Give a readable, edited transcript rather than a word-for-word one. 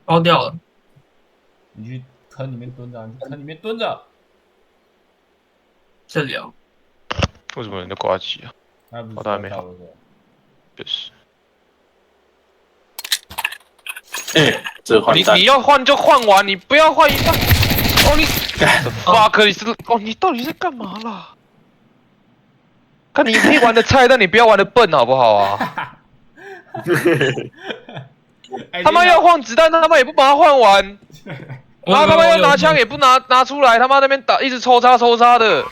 包掉了。你去坑里面蹲着，你去坑里面蹲着。这里哦，为什么人家挂机啊？那不是当然没好，好。确实。这换蛋你要换就换完，你不要换一半。哦，你 fuck，你是哦，你到底在干嘛啦？看你可以玩的菜，但你不要玩的笨，好不好啊？他妈要换子弹，他妈也不把它换完，然后他妈要拿枪也不拿出来，他妈那边打一直抽插的。